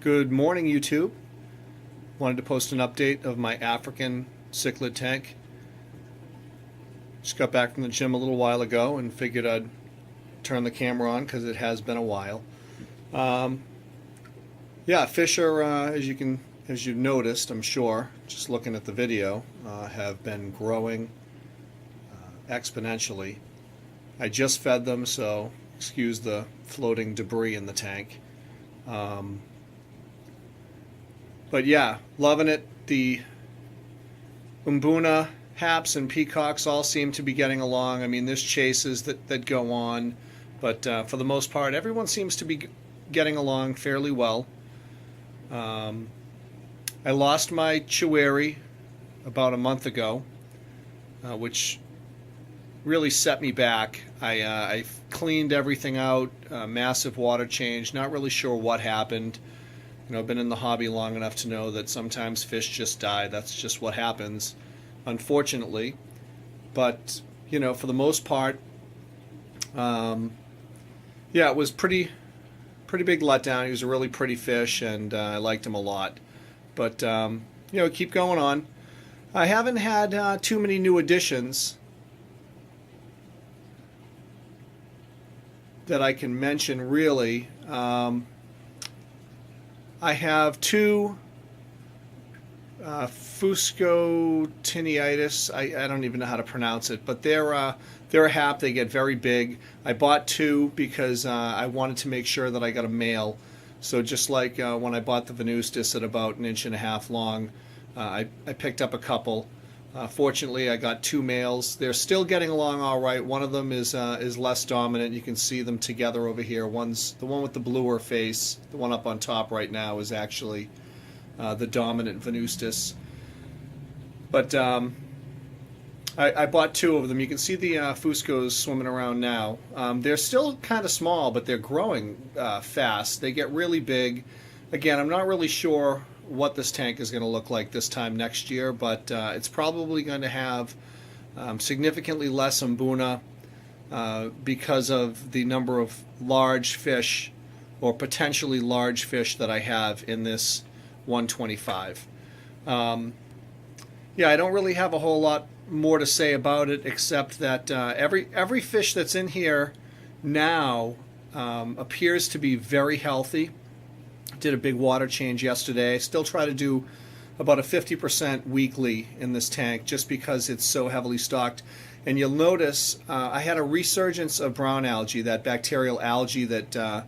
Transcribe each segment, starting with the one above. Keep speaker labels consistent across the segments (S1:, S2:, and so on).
S1: Good morning, YouTube. Wanted to post an update of my African cichlid tank. Just got back from the gym a little while ago and figured I'd turn the camera on because it has been a while. Yeah, fish are, as you've noticed, I'm sure, just looking at the video, have been growing exponentially. I just fed them, so excuse the floating debris in the tank. But yeah, loving it. The Mbuna, haps, and peacocks all seem to be getting along. I mean, there's chases that go on, but for the most part, everyone seems to be getting along fairly well. I lost my choueri about a month ago, which really set me back. I cleaned everything out, massive water change, not really sure what happened. You know, I've been in the hobby long enough to know that sometimes fish just die. That's just what happens, unfortunately. But, you know, for the most part, yeah, it was pretty big letdown. He was a really pretty fish, and I liked him a lot. But, you know, keep going on. I haven't had too many new additions that I can mention, really. I have two Fusco-tinnitus. I don't even know how to pronounce it, but they're a hap. They get very big. I bought two because I wanted to make sure that I got a male. So just like when I bought the Venustus at about 1.5 inches long, I picked up a couple. Fortunately, I got two males. They're still getting along all right. One of them is less dominant. You can see them together over here. One's the one with the bluer face. The one up on top right now is actually the dominant Venustus. But I bought two of them. You can see the Fuscos swimming around now. They're still kind of small, but they're growing fast. They get really big. Again, I'm not really sure what this tank is going to look like this time next year, but it's probably going to have significantly less Mbuna because of the number of large fish or potentially large fish that I have in this 125. Yeah, I don't really have a whole lot more to say about it except that every fish that's in here now appears to be very healthy. Did a big water change yesterday. Still try to do about a 50% weekly in this tank just because it's so heavily stocked. And you'll notice I had a resurgence of brown algae, that bacterial algae that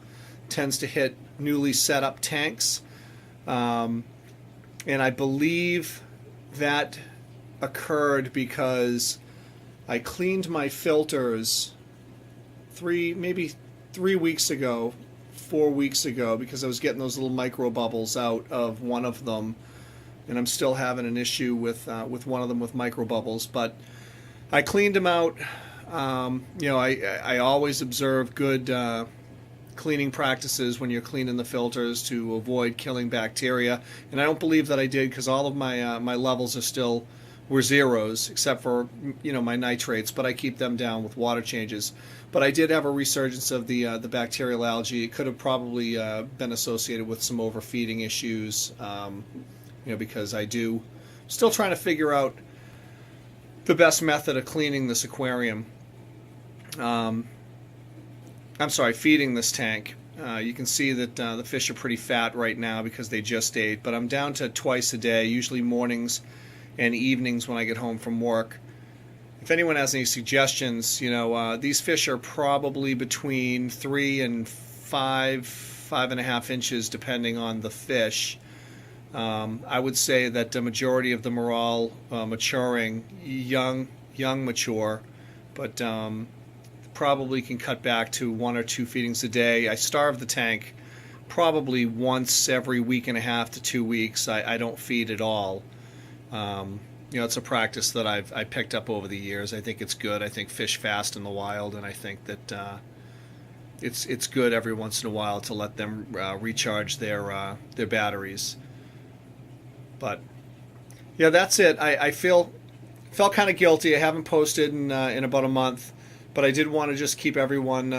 S1: tends to hit newly set up tanks. And I believe that occurred because I cleaned my filters maybe 3 weeks ago, 4 weeks ago, because I was getting those little micro bubbles out of one of them, and I'm still having an issue with one of them with micro bubbles. But I cleaned them out. You know, I always observe good cleaning practices when you're cleaning the filters to avoid killing bacteria, and I don't believe that I did because all of my my levels were zeros except for, you know, my nitrates, but I keep them down with water changes. But I did have a resurgence of the bacterial algae. It could have probably been associated with some overfeeding issues, you know, because still trying to figure out the best method of cleaning this aquarium. I'm sorry, feeding this tank. You can see that the fish are pretty fat right now because they just ate, but I'm down to twice a day, usually mornings and evenings when I get home from work. If anyone has any suggestions, you know, these fish are probably between 3 and 5.5 inches, depending on the fish. I would say that the majority of them are all maturing, young mature, but probably can cut back to 1 or 2 feedings a day. I starve the tank probably once every 1.5 to 2 weeks. I don't feed at all. You know, it's a practice that I picked up over the years. I think it's good. I think fish fast in the wild, and I think that it's good every once in a while to let them recharge their batteries. But yeah, that's it. I felt kind of guilty. I haven't posted in about a month, but I did want to just keep everyone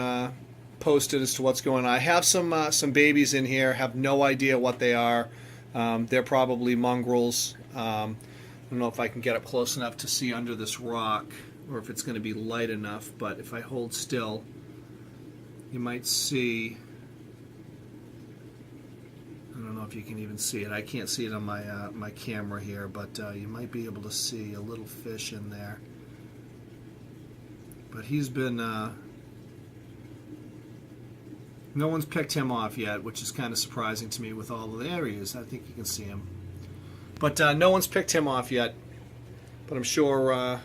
S1: posted as to what's going on. I have some babies in here. Have no idea what they are. They're probably mongrels. I don't know if I can get up close enough to see under this rock, or if it's going to be light enough. But if I hold still, you might see. I don't know if you can even see it. I can't see it on my camera here, but you might be able to see a little fish in there. But he's been, no one's picked him off yet, which is kind of surprising to me with all the areas. I think you can see him. But no one's picked him off yet. But I'm sure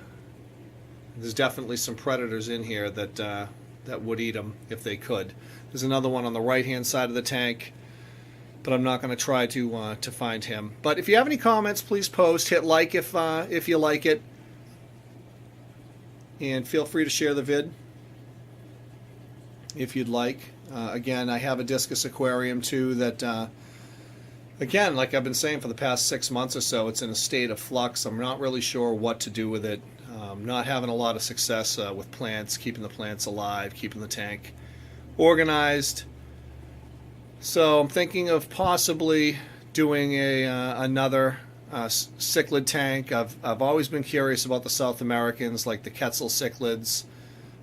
S1: there's definitely some predators in here that would eat him if they could. There's another one on the right-hand side of the tank, but I'm not going to try to find him. But if you have any comments, please post. Hit like if you like it. And feel free to share the vid if you'd like. Again, I have a discus aquarium too that, again, like I've been saying for the past 6 months or so, it's in a state of flux. I'm not really sure what to do with it. Not having a lot of success with plants, keeping the plants alive, keeping the tank organized. So I'm thinking of possibly doing another cichlid tank. I've always been curious about the South Americans, like the Quetzal cichlids,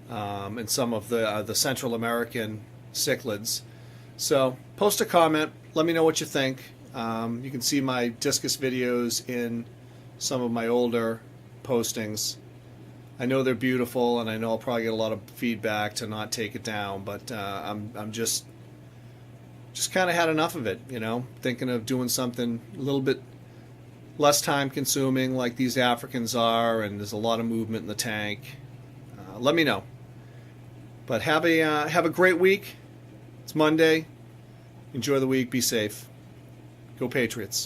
S1: and some of the Central American cichlids. So post a comment, let me know what you think. You can see my discus videos in some of my older postings. I know they're beautiful, and I know I'll probably get a lot of feedback to not take it down, but I'm just kind of had enough of it, thinking of doing something a little bit less time consuming like these Africans are, and there's a lot of movement in the tank. Let me know. But have a great week. It's Monday. Enjoy the week. Be safe. Go Patriots.